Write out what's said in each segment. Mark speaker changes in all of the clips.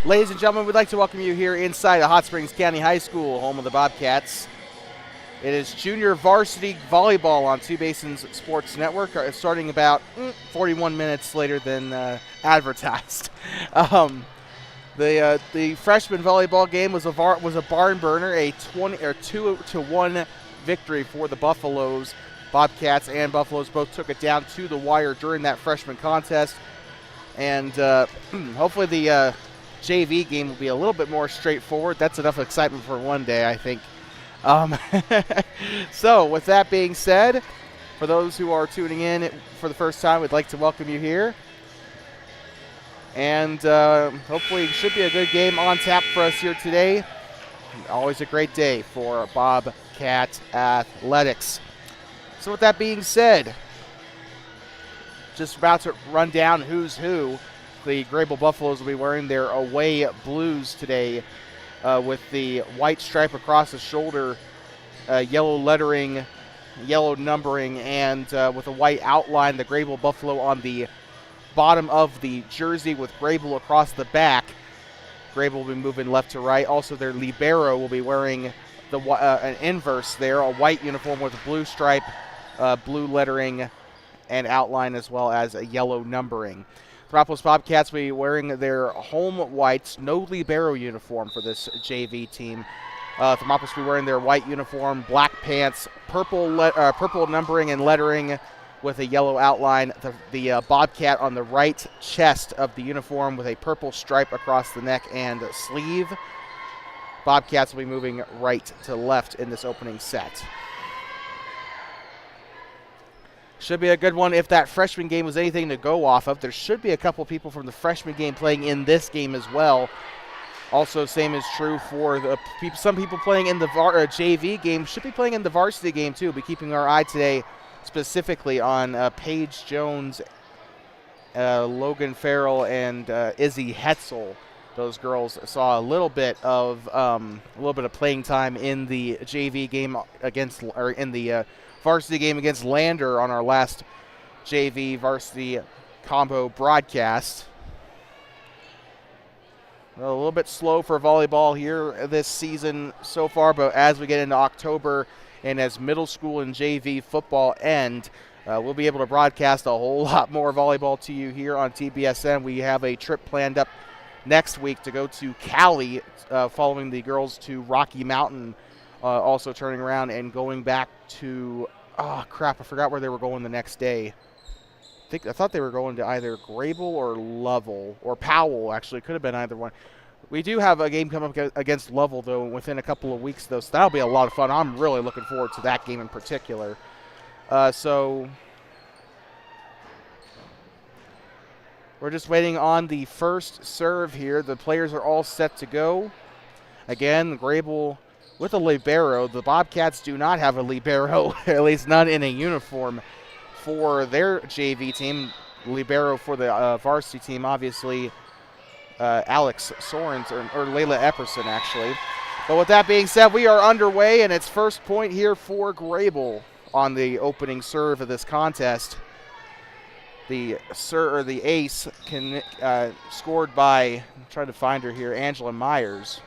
Speaker 1: Ladies and gentlemen, we'd like to welcome you here inside of Hot Springs County High School, home of the Bobcats. It is junior varsity volleyball on Two Basins Sports Network, starting about 41 minutes later than advertised. The freshman volleyball game was a barn burner, a 2-1 victory for the Buffaloes. Bobcats and Buffaloes both took it down to the wire during that freshman contest, and hopefully the JV game will be a little bit more straightforward. That's enough excitement for one day, I think. So with that being said, for those who are tuning in for the first time, we'd like to welcome you here. And hopefully it should be a good game on tap for us here today. Always a great day for Bobcat Athletics. So with that being said, just about to run down who's who. The Greybull Buffaloes will be wearing their away blues today, with the white stripe across the shoulder, yellow lettering, yellow numbering, and with a white outline. The Greybull Buffalo on the bottom of the jersey with Greybull across the back. Greybull will be moving left to right. Also, their libero will be wearing an inverse there, a white uniform with a blue stripe, blue lettering, and outline, as well as a yellow numbering. Thermopolis Bobcats will be wearing their home whites, no libero uniform for this JV team. Thermopolis will be wearing their white uniform, black pants, purple numbering and lettering with a yellow outline. The Bobcat on the right chest of the uniform with a purple stripe across the neck and sleeve. Bobcats will be moving right to left in this opening set. Should be a good one if that freshman game was anything to go off of. There should be a couple people from the freshman game playing in this game as well. Also, same is true for some people playing in the JV game. Should be playing in the varsity game too. We'll be keeping our eye today specifically on Paige Jones, Logan Farrell, and Izzy Hetzel. Those girls saw a little bit of playing time in the JV game in the varsity game against Lander on our last JV varsity combo broadcast. A little bit slow for volleyball here this season so far, but as we get into October and as middle school and JV football end, we'll be able to broadcast a whole lot more volleyball to you here on TBSN. We have a trip planned up next week to go to Cali, following the girls to Rocky Mountain, also turning around and going back to, I forgot where they were going the next day. I thought they were going to either Greybull or Lovell, or Powell, actually. Could have been either one. We do have a game coming up against Lovell, though, within a couple of weeks, though, so that'll be a lot of fun. I'm really looking forward to that game in particular. So we're just waiting on the first serve here. The players are all set to go. Again, Greybull with a libero. The Bobcats do not have a libero, at least none in a uniform for their JV team. Libero for the varsity team, obviously, Alex Sorens, or Layla Epperson, actually. But with that being said, we are underway, and it's first point here for Greybull on the opening serve of this contest. The ace scored by, I'm trying to find her here, Angela Myers.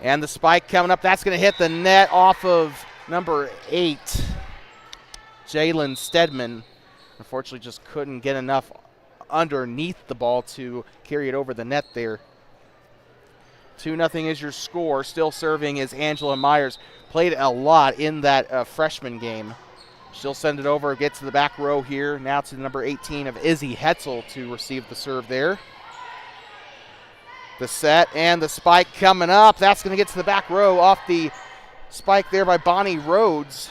Speaker 1: And the spike coming up, that's going to hit the net off of number 8, Jalen Stedman. Unfortunately, just couldn't get enough underneath the ball to carry it over the net there. 2-0 is your score. Still serving is Angela Myers. Played a lot in that freshman game. She'll send it over, get to the back row here. Now to number 18 of Izzy Hetzel to receive the serve there. The set and the spike coming up. That's going to get to the back row off the spike there by Bonnie Rhodes.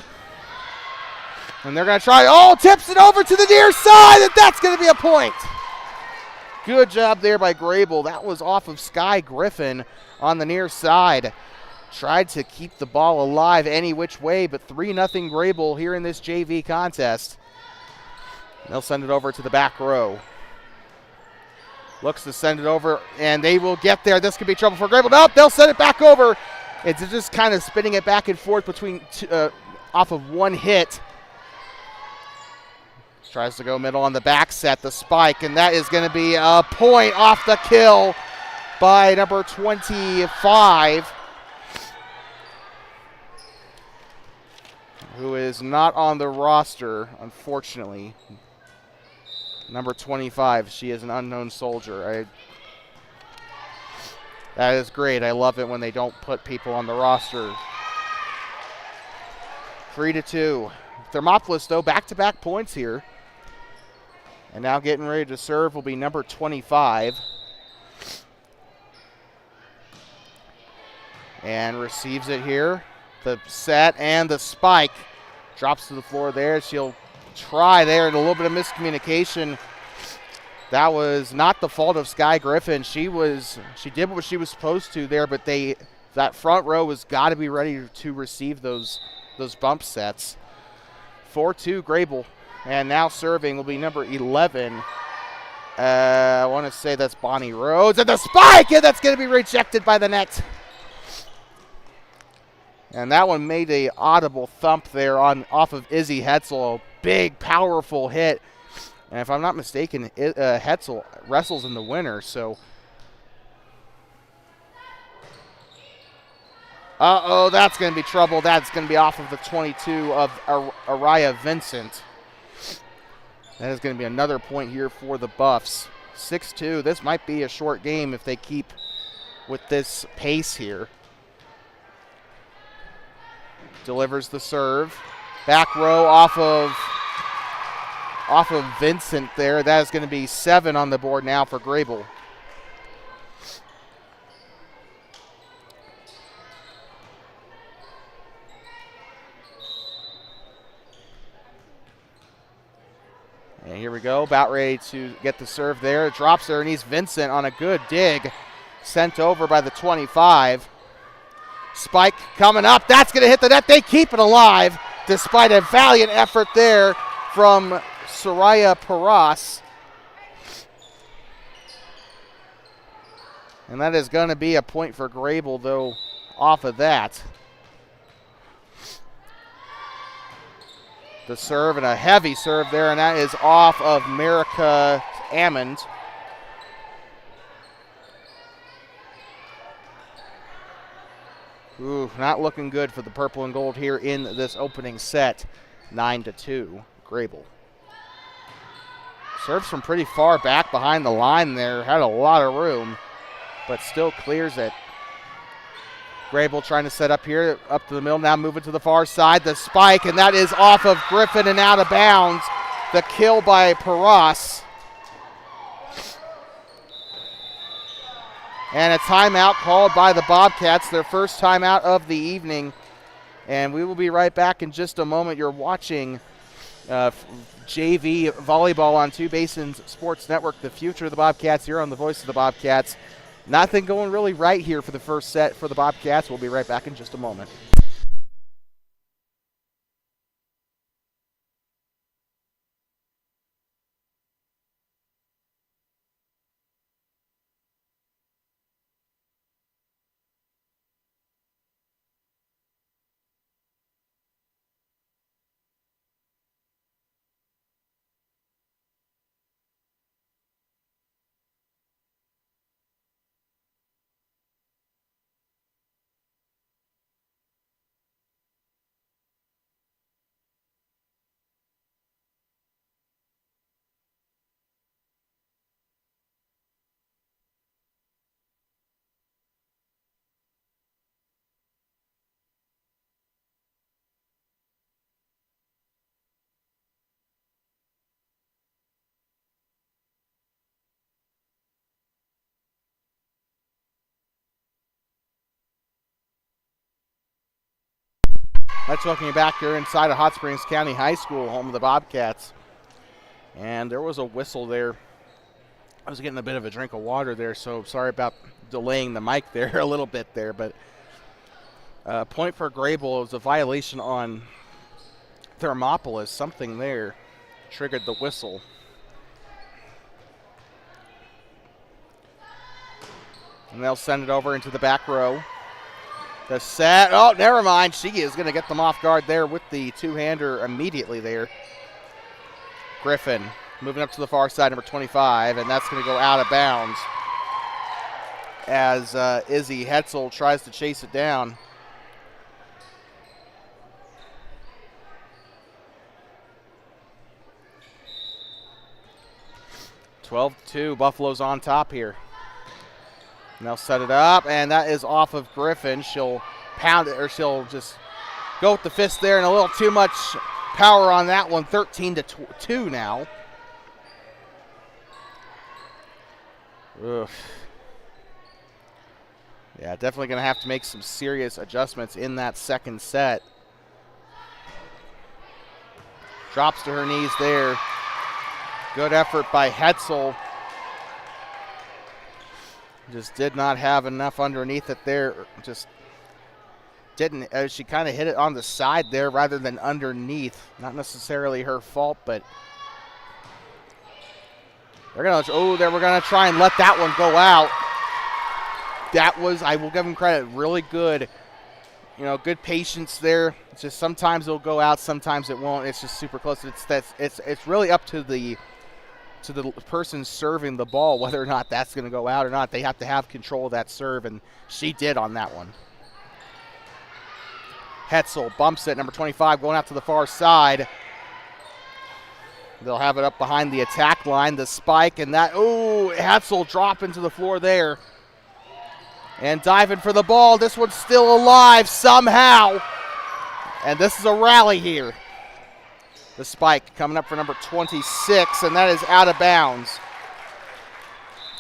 Speaker 1: And they're going to try, tips it over to the near side, and that's going to be a point. Good job there by Greybull. That was off of Sky Griffin on the near side. Tried to keep the ball alive any which way, but 3-0 Greybull here in this JV contest. They'll send it over to the back row. Looks to send it over, and they will get there. This could be trouble for Greybull. Nope, they'll send it back over. It's just kind of spinning it back and forth between off of one hit. Tries to go middle on the back set, the spike, and that is going to be a point off the kill by number 25, who is not on the roster, unfortunately. Number 25, she is an unknown soldier. That is great. I love it when they don't put people on the roster. 3-2. Thermopolis, though, back-to-back points here. And now getting ready to serve will be number 25. And receives it here. The set and the spike. Drops to the floor there. She'll try there, and a little bit of miscommunication. That was not the fault of Sky Griffin. She did what she was supposed to there, but that front row has got to be ready to receive those bump sets. 4-2 Greybull. And now serving will be number 11. I want to say that's Bonnie Rhodes. And the spike! And that's going to be rejected by the net. And that one made a audible thump there off of Izzy Hetzel. A big, powerful hit. And if I'm not mistaken, Hetzel wrestles in the winner. So, that's going to be trouble. That's going to be off of the 22 of Araya Vincent. That is going to be another point here for the Buffs. 6-2. This might be a short game if they keep with this pace here. Delivers the serve. Back row off of Vincent there. That is going to be 7 on the board now for Greybull. And here we go, about ready to get the serve there. It drops there, and he's Vincent on a good dig. Sent over by the 25. Spike coming up. That's going to hit the net. They keep it alive despite a valiant effort there from Soraya Paras. And that is going to be a point for Greybull, though, off of that. The serve, and a heavy serve there, and that is off of Merica Ammond. Ooh, not looking good for the purple and gold here in this opening set. 9-2, Greybull. Serves from pretty far back behind the line there. Had a lot of room, but still clears it. Greybull trying to set up here, up to the middle, now moving to the far side. The spike, and that is off of Griffin and out of bounds. The kill by Paras. And a timeout called by the Bobcats, their first timeout of the evening. And we will be right back in just a moment. You're watching JV volleyball on Two Basins Sports Network, the future of the Bobcats here on the Voice of the Bobcats. Nothing going really right here for the first set for the Bobcats. We'll be right back in just a moment. Let's welcome you back here inside of Hot Springs County High School, home of the Bobcats. And there was a whistle there. I was getting a bit of a drink of water there, so sorry about delaying the mic there a little bit there. But point for Greybull. It was a violation on Thermopolis. Something there triggered the whistle. And they'll send it over into the back row. The set, oh, never mind. She is going to get them off guard there with the two-hander immediately there. Griffin moving up to the far side, number 25, and that's going to go out of bounds as Izzy Hetzel tries to chase it down. (12-2), Buffalo's on top here. And they'll set it up, and that is off of Griffin. She'll pound it, or she'll just go with the fist there, and a little too much power on that one. 13-2 now. Ugh. Yeah, definitely going to have to make some serious adjustments in that second set. Drops to her knees there. Good effort by Hetzel. Just did not have enough underneath it there. Just didn't. She kind of hit it on the side there rather than underneath. Not necessarily her fault, but we're gonna try and let that one go out. That was, I will give them credit, really good. Good patience there. It's just sometimes it'll go out, sometimes it won't. It's just super close. It's really up to the person serving the ball whether or not that's going to go out or not. They have to have control of that serve, and she did on that one. Hetzel bumps it, number 25, going out to the far side. They'll have it up behind the attack line, the spike, and that, Hetzel dropping to the floor there. And diving for the ball. This one's still alive somehow. And this is a rally here. The spike coming up for number 26, and that is out of bounds.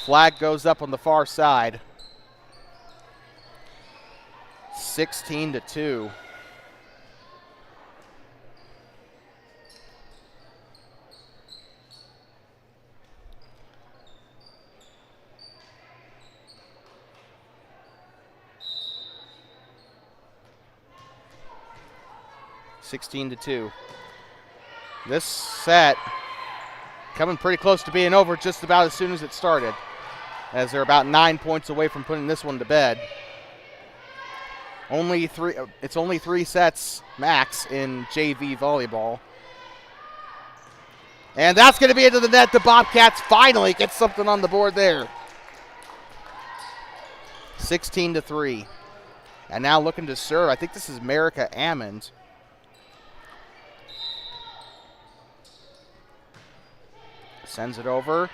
Speaker 1: Flag goes up on the far side. 16-2. This set coming pretty close to being over just about as soon as it started, as they're about 9 points away from putting this one to bed. It's only 3 sets max in JV volleyball. And that's going to be into the net. The Bobcats finally get something on the board there. 16-3. And now looking to serve. I think this is Marika Ammond. Sends it over.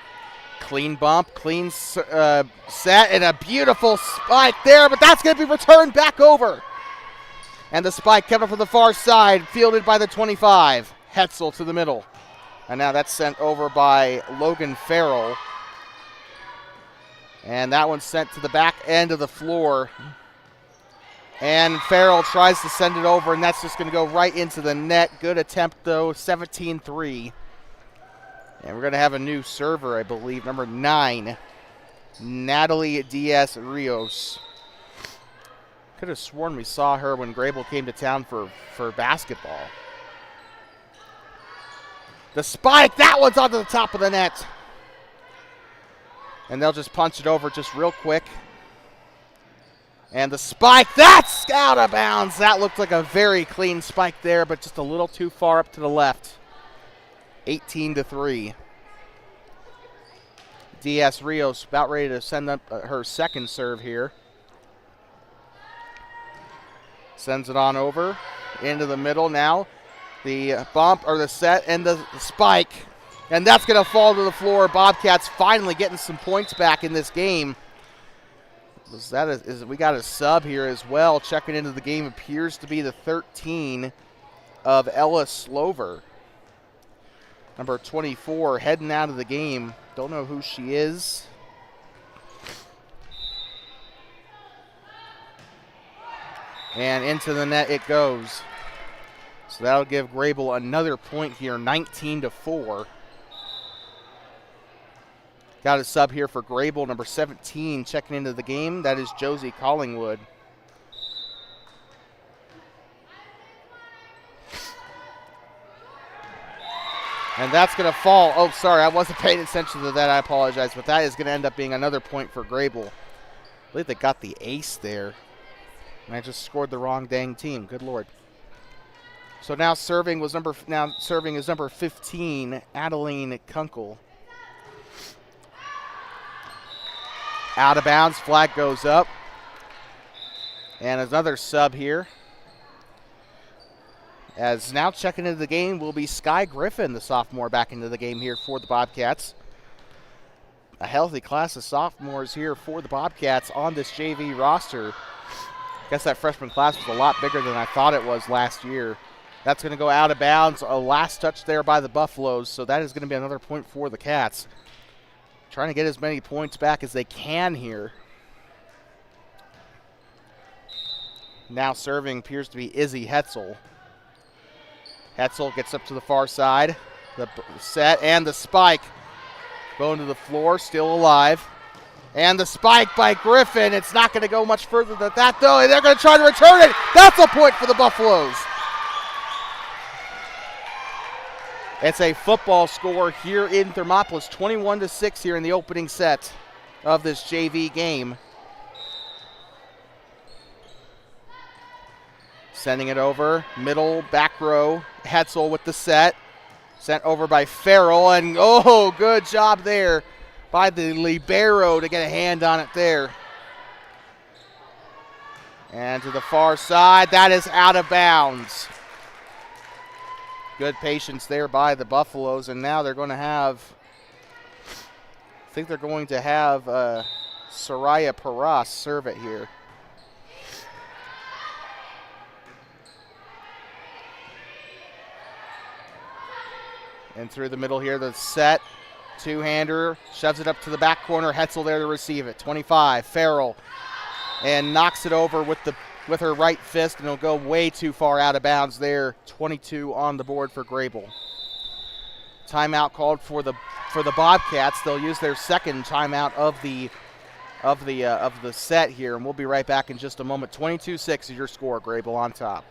Speaker 1: Clean bump, clean set, and a beautiful spike there, but that's going to be returned back over. And the spike coming from the far side, fielded by the 25. Hetzel to the middle. And now that's sent over by Logan Farrell. And that one's sent to the back end of the floor. And Farrell tries to send it over, and that's just going to go right into the net. Good attempt, though, 17-3. And we're going to have a new server, I believe, number 9, Natalie Diaz-Rios. Could have sworn we saw her when Greybull came to town for basketball. The spike, that one's onto the top of the net. And they'll just punch it over just real quick. And the spike, that's out of bounds. That looked like a very clean spike there, but just a little too far up to the left. 18-3. Diaz-Rios about ready to send up her second serve here. Sends it on over into the middle now. The bump or the set and the spike. And that's going to fall to the floor. Bobcats finally getting some points back in this game. We got a sub here as well. Checking into the game appears to be the 13 of Ella Slover. Number 24 heading out of the game. Don't know who she is. And into the net it goes. So that'll give Greybull another point here, 19-4. Got a sub here for Greybull, number 17, checking into the game. That is Josie Collingwood. And that's going to fall. Oh, sorry, I wasn't paying attention to that. I apologize. But that is going to end up being another point for Greybull. I believe they got the ace there. And I just scored the wrong dang team. Good Lord. So now serving is number 15, Adeline Kunkel. Out of bounds, flag goes up. And another sub here. As now checking into the game will be Sky Griffin, the sophomore, back into the game here for the Bobcats. A healthy class of sophomores here for the Bobcats on this JV roster. I guess that freshman class was a lot bigger than I thought it was last year. That's going to go out of bounds. A last touch there by the Buffaloes, so that is going to be another point for the Cats. Trying to get as many points back as they can here. Now serving appears to be Izzy Hetzel. Hetzel gets up to the far side. The set and the spike. Going to the floor, still alive. And the spike by Griffin. It's not going to go much further than that, though. And they're going to try to return it. That's a point for the Buffaloes. It's a football score here in Thermopolis, 21-6 here in the opening set of this JV game. Sending it over, middle, back row. Hetzel with the set. Sent over by Farrell, and oh, good job there by the libero to get a hand on it there. And to the far side, that is out of bounds. Good patience there by the Buffaloes, and now they're going to have, I think they're going to have Soraya Paras serve it here. And through the middle here, the set, two-hander, shoves it up to the back corner. Hetzel there to receive it. 25, Farrell, and knocks it over with her right fist, and it'll go way too far out of bounds there. 22 on the board for Greybull. Timeout called for the Bobcats. They'll use their second timeout of the set here, and we'll be right back in just a moment. 22-6 is your score. Greybull on top.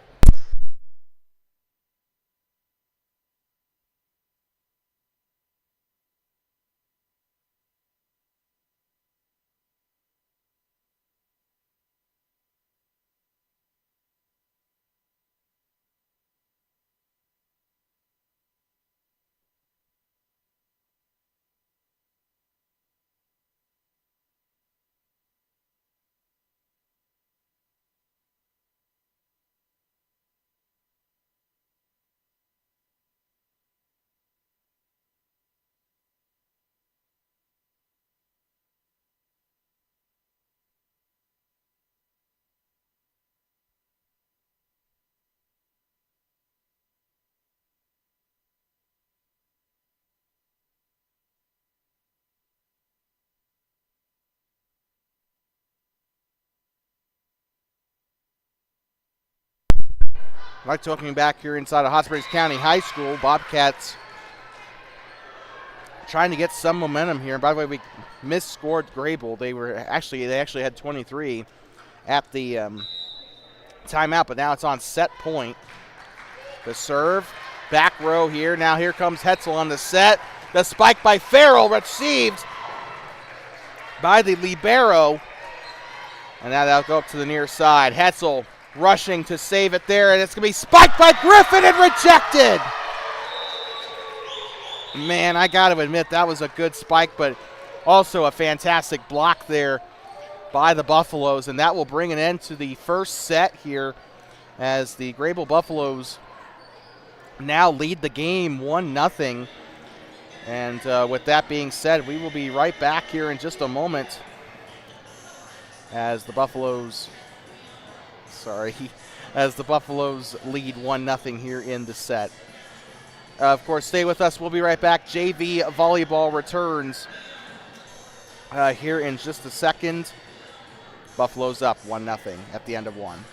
Speaker 1: I'd like talking back here inside of Hot Springs County High School. Bobcats trying to get some momentum here. By the way, we misscored Greybull. They actually had 23 at the timeout, but now it's on set point. The serve, back row here. Now here comes Hetzel on the set. The spike by Farrell, received by the libero. And now that'll go up to the near side. Hetzel rushing to save it there, and it's going to be spiked by Griffin and rejected. Man, I got to admit, that was a good spike, but also a fantastic block there by the Buffaloes, and that will bring an end to the first set here as the Greybull Buffaloes now lead the game 1-0. And with that being said, we will be right back here in just a moment as the Buffaloes lead 1-0 here in the set. Of course, stay with us. We'll be right back. JV volleyball returns here in just a second. Buffaloes up 1-0 at the end of one.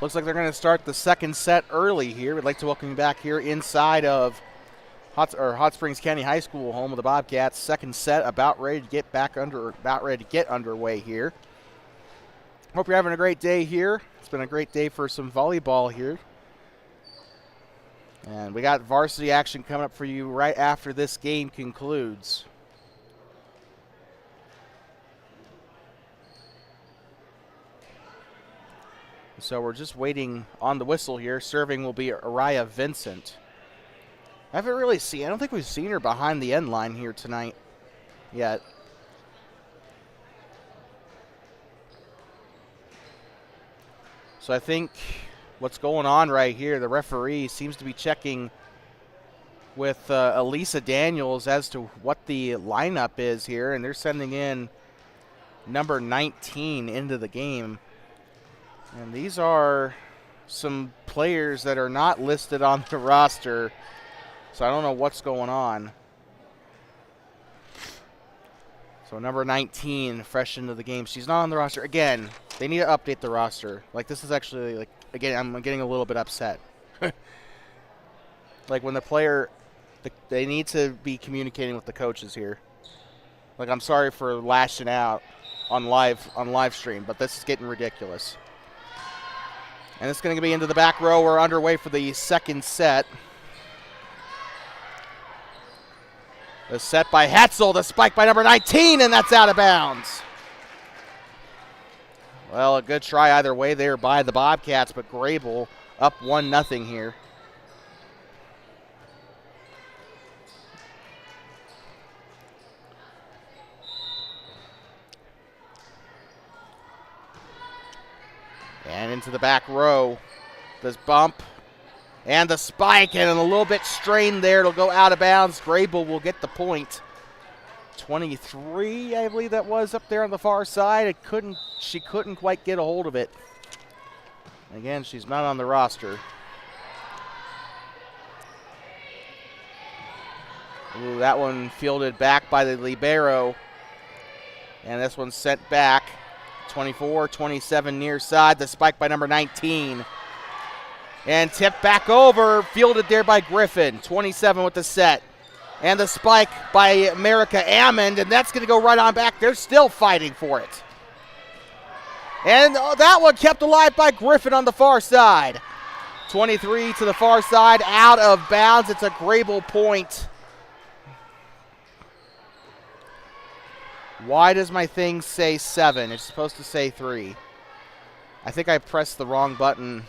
Speaker 1: Looks like they're going to start the second set early here. We'd like to welcome you back here inside of Hot Springs County High School, home of the Bobcats. Second set about ready to get underway here. Hope you're having a great day here. It's been a great day for some volleyball here. And we got varsity action coming up for you right after this game concludes. So we're just waiting on the whistle here. Serving will be Araya Vincent. I don't think we've seen her behind the end line here tonight yet. So I think what's going on right here, the referee seems to be checking with Elisa Daniels as to what the lineup is here, and they're sending in number 19 into the game. And these are some players that are not listed on the roster, so I don't know what's going on. So number 19, fresh into the game. She's not on the roster. Again, they need to update the roster. Like, this is actually, like, again, I'm getting a little bit upset. Like, when the player, they need to be communicating with the coaches here. Like, I'm sorry for lashing out on live stream, but this is getting ridiculous. And it's going to be into the back row. We're underway for the second set. The set by Hetzel, the spike by number 19, and that's out of bounds. Well, a good try either way there by the Bobcats, but Greybull up 1-0 here. And into the back row. This bump and the spike, and a little bit strained there. It'll go out of bounds. Greybull will get the point. 23, I believe that was, up there on the far side. She couldn't quite get a hold of it. Again, she's not on the roster. Ooh, that one fielded back by the libero. And this one's sent back. 24-27 near side. The spike by number 19. And tipped back over. Fielded there by Griffin. 27 with the set. And the spike by America Ammond. And that's going to go right on back. They're still fighting for it. And that one kept alive by Griffin on the far side. 23 to the far side. Out of bounds. It's a Greybull point. Why does my thing say 7? It's supposed to say 3. I think I pressed the wrong button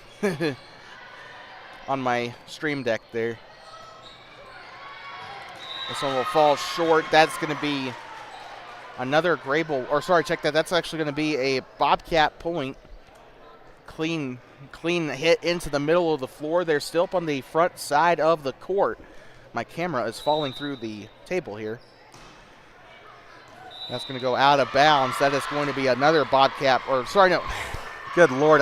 Speaker 1: on my stream deck there. This one will fall short. That's going to be another Greybull. Or sorry, check that. That's actually going to be a Bobcat point. Clean hit into the middle of the floor. They're still up on the front side of the court. My camera is falling through the table here. That's going to go out of bounds. That is going to be another Bobcat. Or, sorry, no. Good Lord.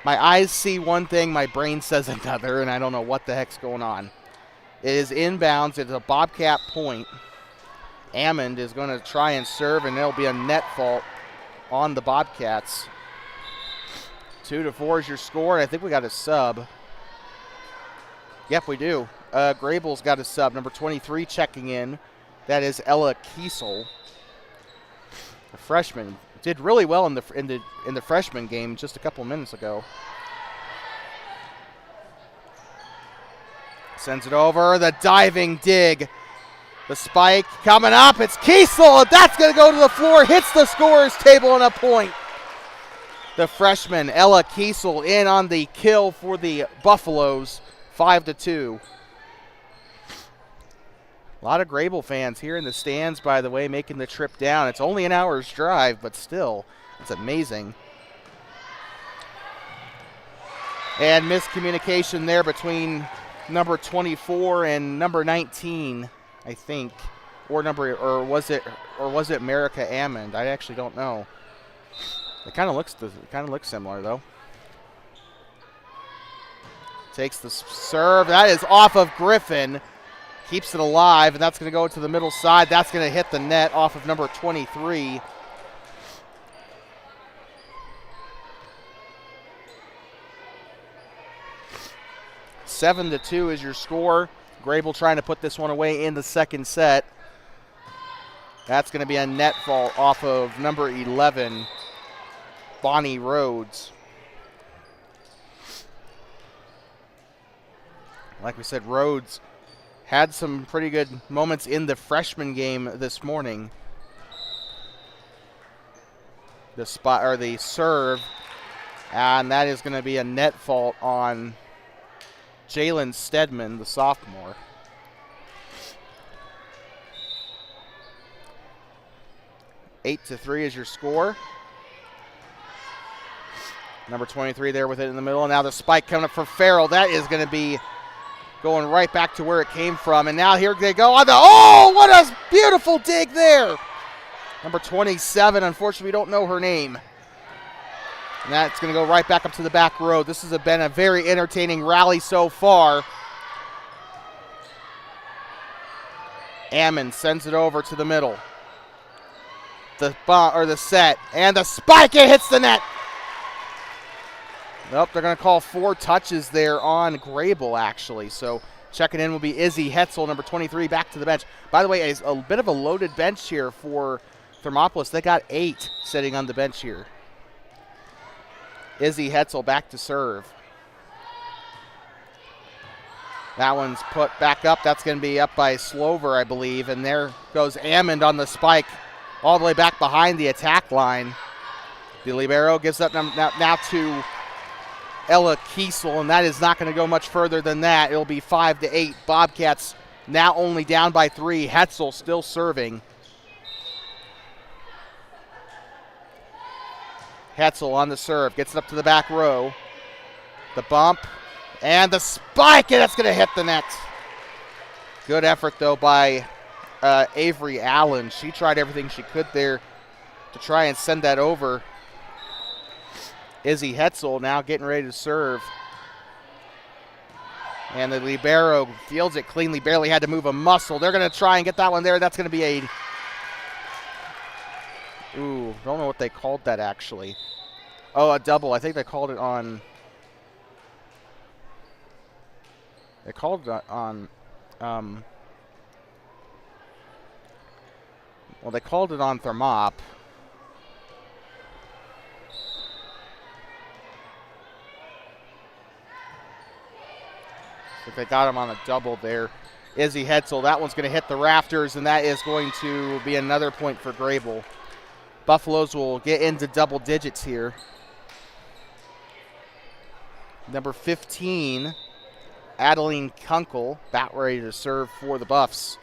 Speaker 1: My eyes see one thing, my brain says another, and I don't know what the heck's going on. It is inbounds. It's a Bobcat point. Ammond is going to try and serve, and there'll be a net fault on the Bobcats. 2-4 is your score, and I think we got a sub. Yep, we do. Greybull's got a sub. Number 23 checking in. That is Ella Kiesel, a freshman. Did really well in the freshman game just a couple minutes ago. Sends it over. The diving dig. The spike coming up. It's Kiesel. That's going to go to the floor. Hits the scorer's table and a point. The freshman, Ella Kiesel, in on the kill for the Buffaloes. 5-2. A lot of Greybull fans here in the stands, by the way, making the trip down. It's only an hour's drive, but still, it's amazing. And miscommunication there between number 24 and number 19, I think. Or was it America Ammond? I actually don't know. It kind of looks similar though. Takes the serve. That is off of Griffin. Keeps it alive, and that's going to go to the middle side. That's going to hit the net off of number 23. 7-2 is your score. Greybull trying to put this one away in the second set. That's going to be a net fault off of number 11, Bonnie Rhodes. Like we said, Rhodes had some pretty good moments in the freshman game this morning. The serve, and that is going to be a net fault on Jalen Stedman, the sophomore. 8-3 is your score. Number 23 there with it in the middle. And now the spike coming up for Farrell. That is going to be going right back to where it came from. And now here they go on the, oh, what a beautiful dig there. Number 27, unfortunately we don't know her name. And that's going to go right back up to the back row. This has been a very entertaining rally so far. Ammon sends it over to the middle. The set, and the spike, it hits the net. Nope, they're going to call 4 touches there on Greybull, actually. So checking in will be Izzy Hetzel, number 23, back to the bench. By the way, a bit of a loaded bench here for Thermopolis. They got 8 sitting on the bench here. Izzy Hetzel back to serve. That one's put back up. That's going to be up by Slover, I believe. And there goes Ammond on the spike all the way back behind the attack line. The libero gives up now to Ella Kiesel, and that is not going to go much further than that. It'll be 5-8. Bobcats now only down by 3. Hetzel still serving. Hetzel on the serve, gets it up to the back row. The bump, and the spike, and that's going to hit the net. Good effort, though, by Avery Allen. She tried everything she could there to try and send that over. Izzy Hetzel now getting ready to serve. And the libero fields it cleanly, barely had to move a muscle. They're going to try and get that one there. That's going to be a... Ooh, don't know what they called that, actually. Oh, a double. I think they called it on... They called it on... Well, they called it on Thermop. So they got him on a double there. Izzy Hetzel, that one's going to hit the rafters, and that is going to be another point for Greybull. Buffaloes will get into double digits here. Number 15, Adeline Kunkel, about ready to serve for the Buffs.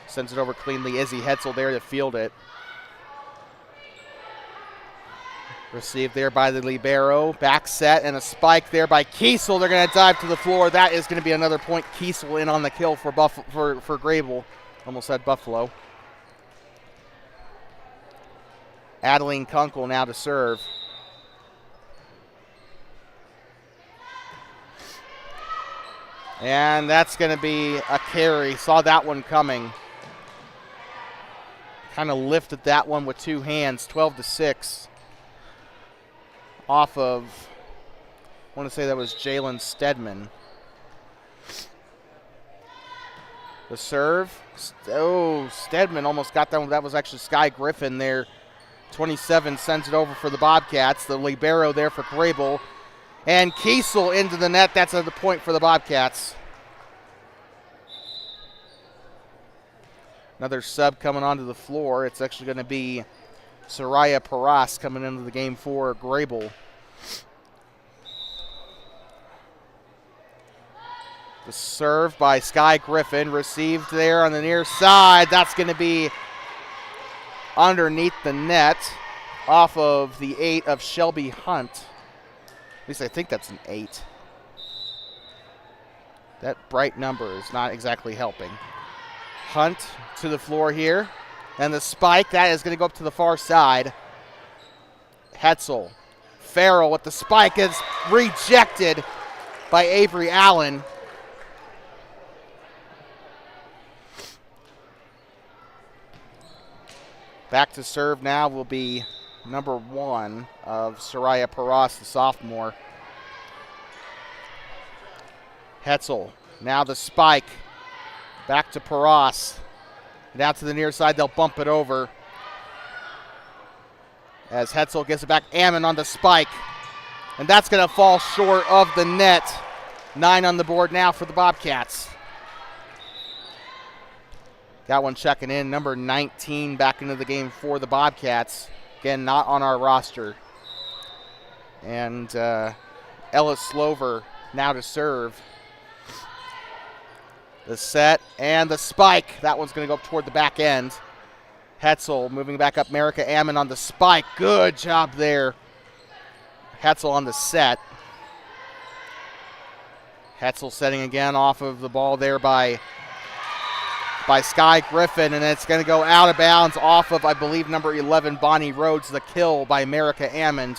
Speaker 1: Sends it over cleanly. Izzy Hetzel there to field it. Received there by the libero. Back set and a spike there by Kiesel. They're going to dive to the floor. That is going to be another point. Kiesel in on the kill for Greybull. Almost had Buffalo. Adeline Kunkel now to serve. And that's going to be a carry. Saw that one coming. Kind of lifted that one with 2 hands. 12-6. Off of, I want to say that was Jalen Stedman. The serve. Oh, Stedman almost got that one. That was actually Sky Griffin there. 27 sends it over for the Bobcats. The libero there for Greybull. And Kiesel into the net. That's the point for the Bobcats. Another sub coming onto the floor. It's actually going to be Soraya Paras coming into the game for Greybull. The serve by Sky Griffin. Received there on the near side. That's going to be underneath the net off of the 8 of Shelby Hunt. At least I think that's an 8. That bright number is not exactly helping. Hunt to the floor here. And the spike, that is going to go up to the far side. Hetzel. Farrell with the spike is rejected by Avery Allen. Back to serve now will be number 1 of Soraya Paras, the sophomore. Hetzel, now the spike. Back to Paras. Down to the near side, they'll bump it over. As Hetzel gets it back, Ammon on the spike. And that's going to fall short of the net. 9 on the board now for the Bobcats. Got one checking in, number 19 back into the game for the Bobcats. Again, not on our roster. And Ellis Slover now to serve. The set and the spike. That one's going to go up toward the back end. Hetzel moving back up. Marika Ammon on the spike. Good job there. Hetzel on the set. Hetzel setting again off of the ball there by Sky Griffin, and it's going to go out of bounds off of, I believe, number 11, Bonnie Rhodes. The kill by Marika Ammon.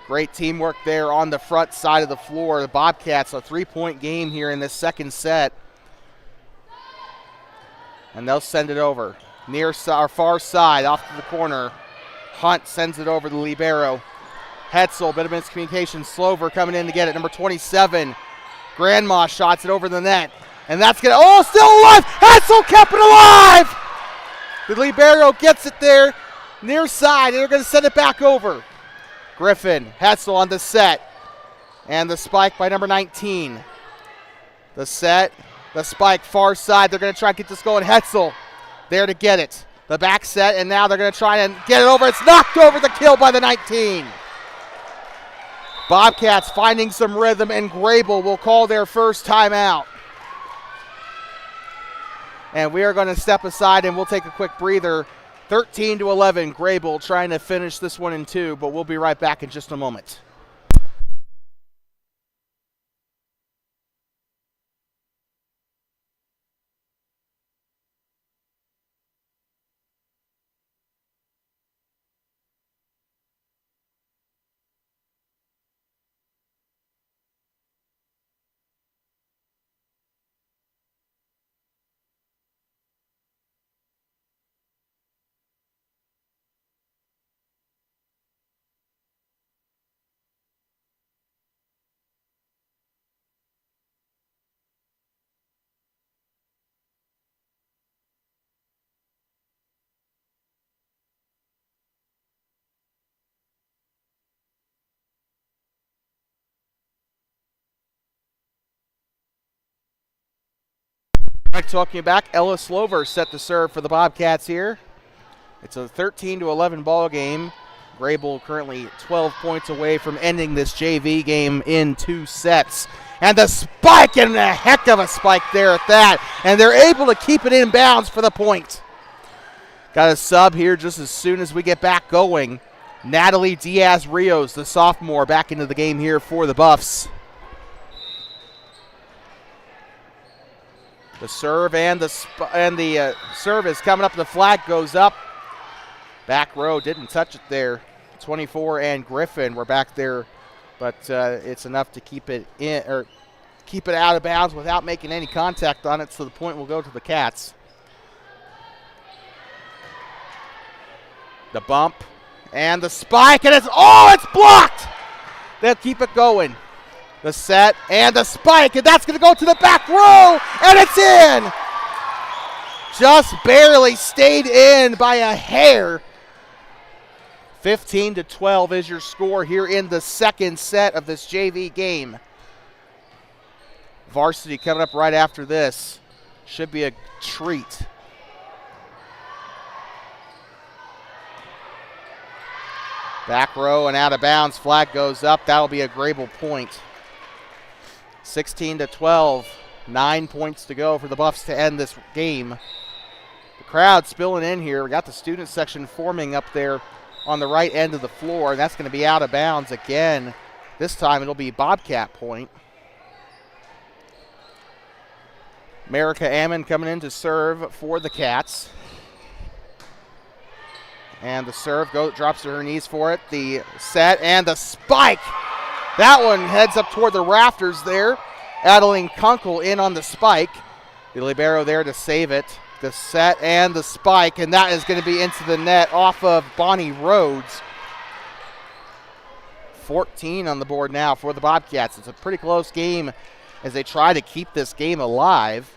Speaker 1: Great teamwork there on the front side of the floor. The Bobcats, a 3-point game here in this second set. And they'll send it over. Near our far side, off to the corner. Hunt sends it over to the libero. Hetzel, bit of miscommunication. Slover coming in to get it. Number 27. Grandma shots it over the net. And that's going to, still alive! Hetzel kept it alive! The libero gets it there, near side, and they're going to send it back over. Griffin, Hetzel on the set. And the spike by number 19. The set, the spike, far side. They're going to try and get this going. Hetzel there to get it. The back set, and now they're going to try and get it over. It's knocked over, the kill by the 19. Bobcats finding some rhythm, and Greybull will call their first timeout. And we are going to step aside, and we'll take a quick breather. 13-11, Greybull trying to finish this one in 2, but we'll be right back in just a moment. Right, talking you back, Ellis Slover set to serve for the Bobcats here. It's a 13-11 ball game. Greybull currently 12 points away from ending this JV game in 2 sets. And the spike, and a heck of a spike there at that. And they're able to keep it in bounds for the point. Got a sub here just as soon as we get back going. Natalie Diaz-Rios, the sophomore, back into the game here for the Buffs. The serve and the serve is coming up. The flag goes up. Back row didn't touch it there. 24 and Griffin were back there, but it's enough to keep it in or keep it out of bounds without making any contact on it. So the point will go to the Cats. The bump and the spike, and it's blocked. They'll keep it going. The set and the spike, and that's going to go to the back row, and it's in. Just barely stayed in by a hair. 15-12 is your score here in the second set of this JV game. Varsity coming up right after this. Should be a treat. Back row and out of bounds. Flag goes up. That'll be a Greybull point. 16-12. 9 points to go for the Buffs to end this game. The crowd spilling in here. We got the student section forming up there on the right end of the floor, and that's going to be out of bounds again. This time it'll be Bobcat point. Marika Ammon coming in to serve for the Cats. And the serve drops to her knees for it. The set and the spike. That one heads up toward the rafters there. Adeline Kunkel in on the spike. The libero there to save it. The set and the spike, and that is going to be into the net off of Bonnie Rhodes. 14 on the board now for the Bobcats. It's a pretty close game as they try to keep this game alive.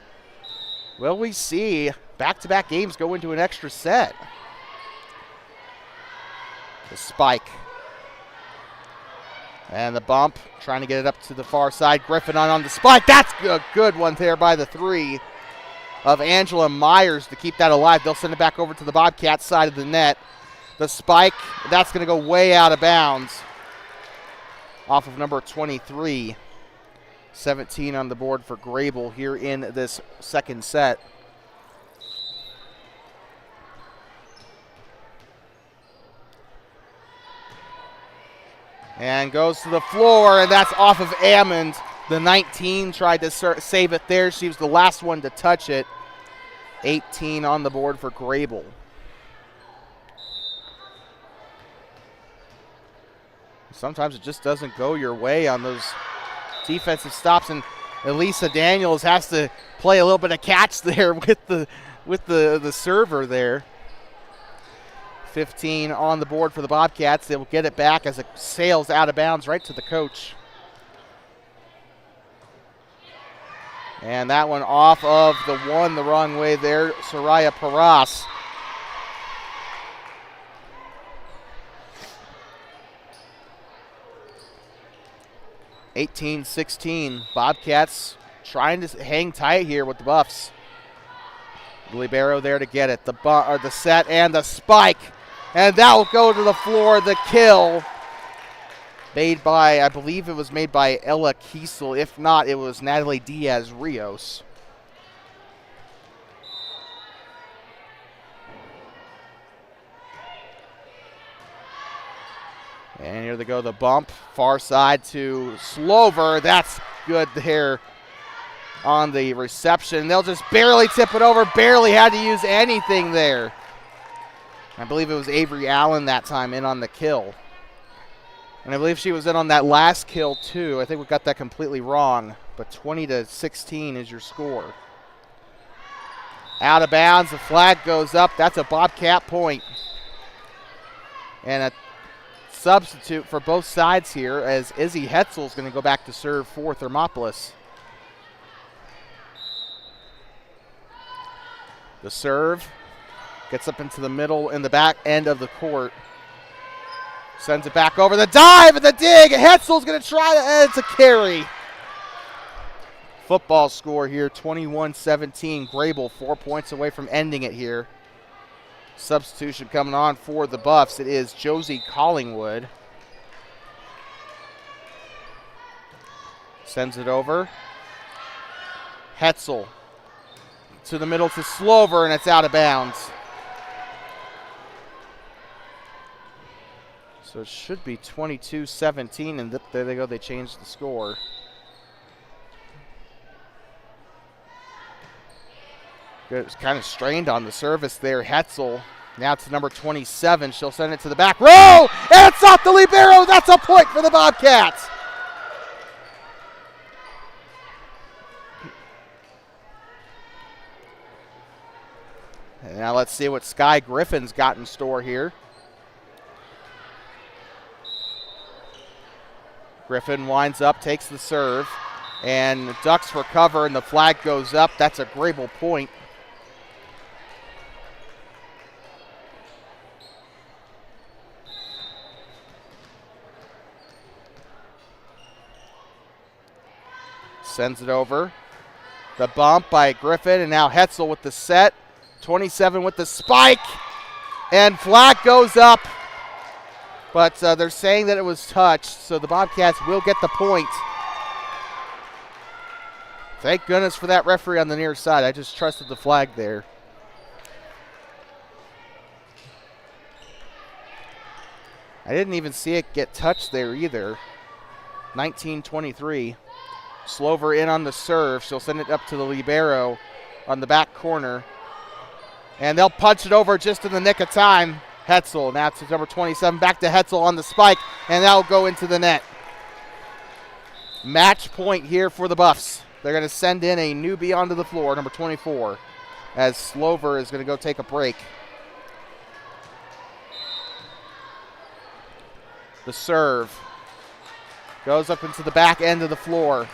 Speaker 1: Will we see back-to-back games go into an extra set? The spike. And the bump, trying to get it up to the far side. Griffin on the spike. That's a good one there by the three of Angela Myers to keep that alive. They'll send it back over to the Bobcats side of the net. The spike, that's going to go way out of bounds off of number 23. 17 on the board for Greybull here in this second set. And goes to the floor, and that's off of Ammond. The 19 tried to save it there. She was the last one to touch it. 18 on the board for Greybull. Sometimes it just doesn't go your way on those defensive stops, and Elisa Daniels has to play a little bit of catch there with the server there. 15 on the board for the Bobcats. They will get it back as it sails out of bounds right to the coach. And that one off of the one the wrong way there, Soraya Paras. (18-16). Bobcats trying to hang tight here with the Buffs. Libero there to get it. The set and the spike. And that will go to the floor. The kill made by, I believe it was made by Ella Kiesel. If not, it was Natalie Diaz-Rios. And here they go, the bump. Far side to Slover. That's good there on the reception. They'll just barely tip it over. Barely had to use anything there. I believe it was Avery Allen that time in on the kill. And I believe she was in on that last kill too. I think we got that completely wrong. But 20-16 is your score. Out of bounds, the flag goes up. That's a Bobcat point. And a substitute for both sides here as Izzy Hetzel is going to go back to serve for Thermopolis. The serve gets up into the middle in the back end of the court. Sends it back over the dive and the dig. Hetzel's going to try to, it's a carry. Football score here, 21-17. Greybull 4 points away from ending it here. Substitution coming on for the Buffs. It is Josie Collingwood. Sends it over. Hetzel to the middle to Slover, and it's out of bounds. So it should be 22-17, and there they go. They changed the score. It was kind of strained on the service there. Hetzel now to number 27. She'll send it to the back row, and it's off the libero. That's a point for the Bobcats. And now let's see what Sky Griffin's got in store here. Griffin winds up, takes the serve, and ducks for cover, and the flag goes up. That's a Greybull point. Sends it over. The bump by Griffin, and now Hetzel with the set. 27 with the spike, and flag goes up. But they're saying that it was touched, so the Bobcats will get the point. Thank goodness for that referee on the near side. I just trusted the flag there. I didn't even see it get touched there either. 19-23. Slover in on the serve. She'll send it up to the libero on the back corner. And they'll punch it over just in the nick of time. Hetzel now to number 27. Back to Hetzel on the spike. And that'll go into the net. Match point here for the Buffs. They're going to send in a newbie onto the floor, number 24, as Slover is going to go take a break. The serve. Goes up into the back end of the floor.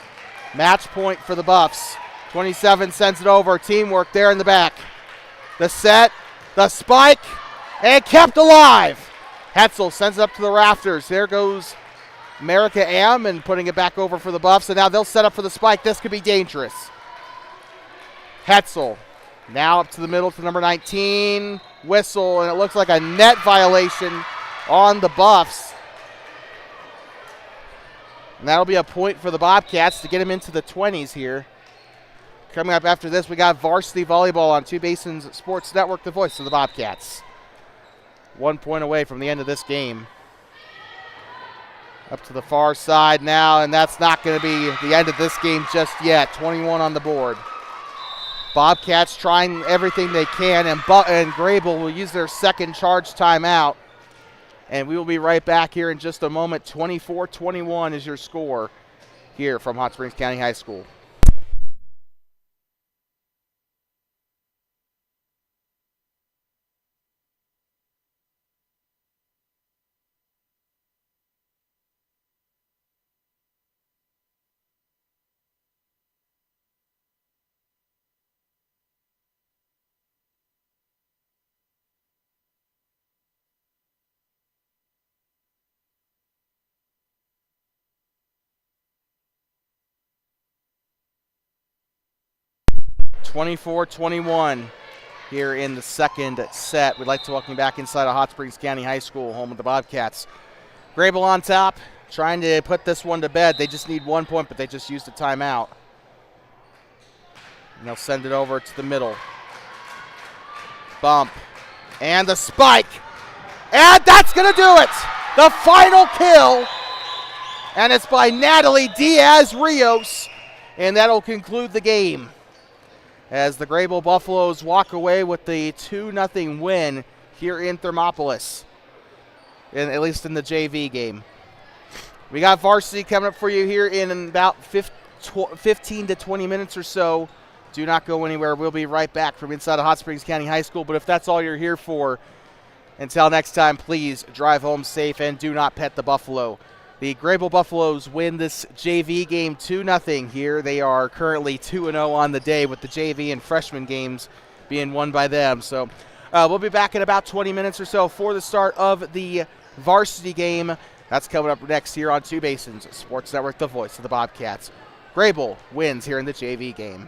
Speaker 1: Match point for the Buffs. 27 sends it over. Teamwork there in the back. The set, the spike, and kept alive. Hetzel sends it up to the rafters. There goes America Am and putting it back over for the Buffs. And now they'll set up for the spike. This could be dangerous. Hetzel now up to the middle to number 19. Whistle, and it looks like a net violation on the Buffs. And that'll be a point for the Bobcats to get them into the 20s here. Coming up after this, we got varsity volleyball on Two Basins Sports Network, the voice of the Bobcats. 1 point away from the end of this game. Up to the far side now, and that's not going to be the end of this game just yet. 21 on the board. Bobcats trying everything they can, and Greybull will use their second charge timeout. And we will be right back here in just a moment. 24-21 is your score here from Hot Springs County High School. (24-21) here in the second set. We'd like to welcome you back inside of Hot Springs County High School, home of the Bobcats. Greybull on top, trying to put this one to bed. They just need 1 point, but they just used a timeout. And they'll send it over to the middle. Bump. And the spike. And that's going to do it. The final kill. And it's by Natalie Diaz-Rios. And that'll conclude the game, as the Greybull Buffaloes walk away with the 2-0 win here in Thermopolis, at least in the JV game. We got varsity coming up for you here in about 15 to 20 minutes or so. Do not go anywhere. We'll be right back from inside of Hot Springs County High School. But if that's all you're here for, until next time, please drive home safe and do not pet the buffalo. The Greybull Buffaloes win this JV game 2-0 here. They are currently 2-0 on the day, with the JV and freshman games being won by them. So we'll be back in about 20 minutes or so for the start of the varsity game. That's coming up next here on Two Basins Sports Network, the voice of the Bobcats. Greybull wins here in the JV game.